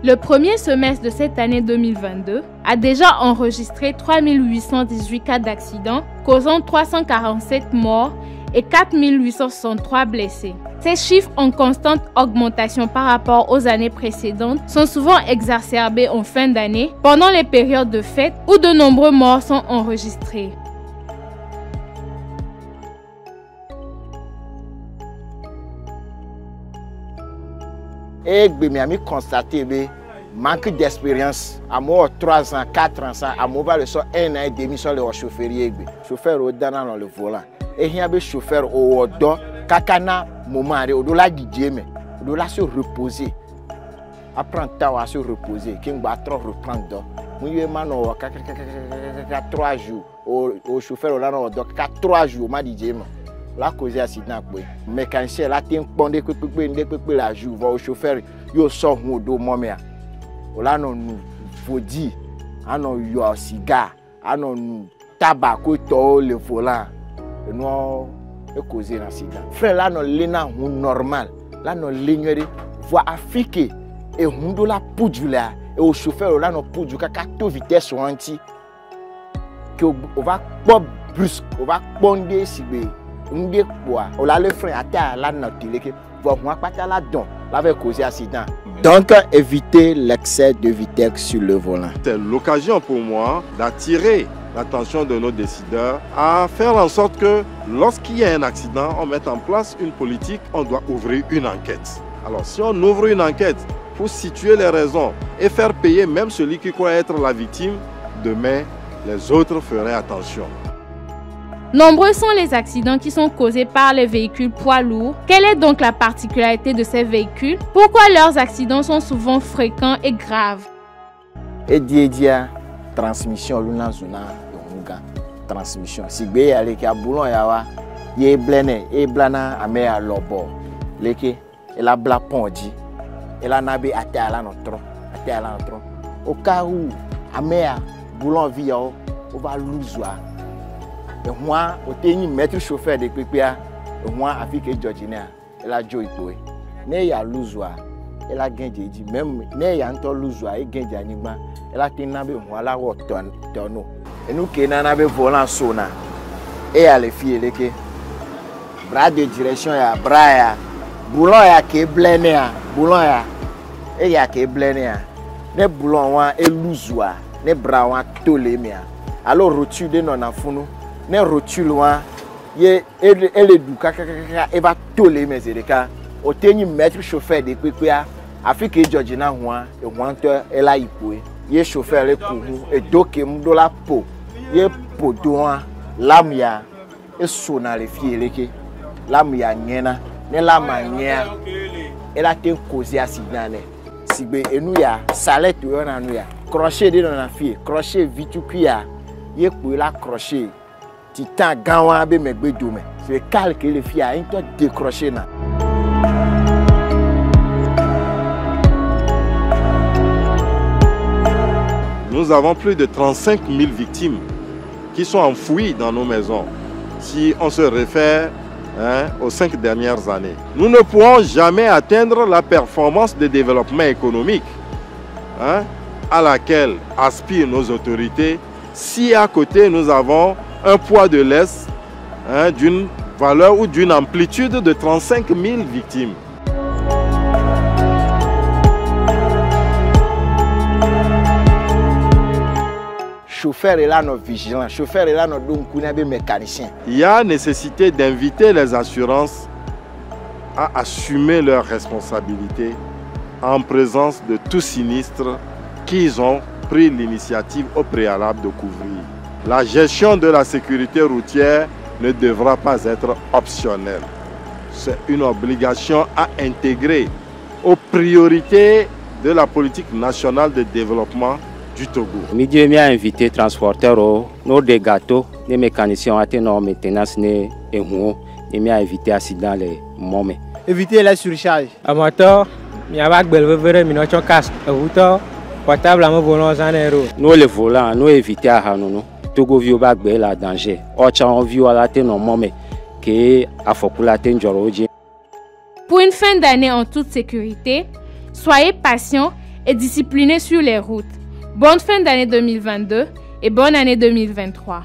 Le premier semestre de cette année 2022 a déjà enregistré 3818 cas d'accidents, causant 347 morts et 4863 blessés. Ces chiffres en constante augmentation par rapport aux années précédentes sont souvent exacerbés en fin d'année, pendant les périodes de fête où de nombreux morts sont enregistrés. Et je constaté manque d'expérience. À moi 3 ans, 4 ans, à moi le 1 an et demi sur le chauffeur. Chauffeur au dans le volant. Et il y a des chauffeurs au dos, kakana moment au delà du dieu, au delà se reposer. Apprendre à se reposer, qui va trop reprendre. Moi je mano 3 jours au chauffeur au là 3 jours m'a dit la cause accident boy mécanicien la tin pondé la jour va au chauffeur yo sort do momia là non faut dire anon yo cigare anon tabac to le volant no e cause accident frère là non lena normal là non lignerie voie afrique et hundo la poudula et au chauffeur là non poudou ka 4 vitesse anti que on va pas brusque on va ponder si on a le frein à terre là causer accident. Donc éviter l'excès de vitesse sur le volant. C'est l'occasion pour moi d'attirer l'attention de nos décideurs à faire en sorte que lorsqu'il y a un accident, on mette en place une politique, on doit ouvrir une enquête. Alors si on ouvre une enquête pour situer les raisons et faire payer même celui qui croit être la victime, demain les autres feraient attention. Nombreux sont les accidents qui sont causés par les véhicules poids lourds. Quelle est donc la particularité de ces véhicules? Pourquoi leurs accidents sont souvent fréquents et graves? Et dia transmission luna zuna yonga transmission si be ale ki abulon yawa ye blene e blana ame a lobo leke ela bla ponji ela nabe ate ala notre au cas où ame a boulon via o va luzwa. Et moi, au tenir mettre chauffeur de pépia, et moi, avec Georgina, elle a joué pour eux. Mais il y a l'ouzoua, elle a gagné, même, mais il y a un temps l'ouzoua, elle a gagné anima, elle a tenu à moi là où tonneau. Et nous qui n'en avons volant sona, et elle les filles, les qui, bras de direction, il y a bras, boulon, il y a qui blêné, boulon, il y a qui blêné, les boulons, et l'ouzoua, les bras, tous les miens. Alors, rotule de non affuno. Ne rotule loin, elle est douce, elle va toller mes éléments. Au tenir mettre chauffeur de Pékia, Afrique Georgina, et Wanter, elle a yipoué. Ye chauffeur le courou, et doke m'do la peau. Ye podoa, lamia, et sona les filles, lamia niena, ne la manière, elle a été causé accident. Si be et nous ya, salette ou on a nous ya, crochet de la fille, crochet vite cuia, ye pour la crochet. Titan gawa be megbe dome c'est calque les filles a into décrocher na. Nous avons plus de 35 000 victimes qui sont enfouies dans nos maisons si on se réfère aux 5 dernières années. Nous ne pourrons jamais atteindre la performance de développement économique à laquelle aspirent nos autorités si à côté nous avons un poids de l'Est d'une valeur ou d'une amplitude de 35 000 victimes. Chauffeur est là, nos vigilants. Chauffeur est là, nos mécaniciens. Il y a nécessité d'inviter les assurances à assumer leurs responsabilités en présence de tout sinistre qu'ils ont pris l'initiative au préalable de couvrir. La gestion de la sécurité routière ne devra pas être optionnelle. C'est une obligation à intégrer aux priorités de la politique nationale de développement du Togo. Midi m'a invité transporteurs, nos des gâteaux, les mécaniciens à tenir maintenance et m'a invité à accident les moments. Éviter la surcharge. Amateur, il y a pas de belle mination casque. Autant portable à mon volant en héros. Nous les volants, nous éviter à nous. Togo vieux bag la danger. Autant vieux à la tenir moment que à fokula tenir. Pour une fin d'année en toute sécurité, soyez patients et disciplinés sur les routes. Bonne fin d'année 2022 et bonne année 2023.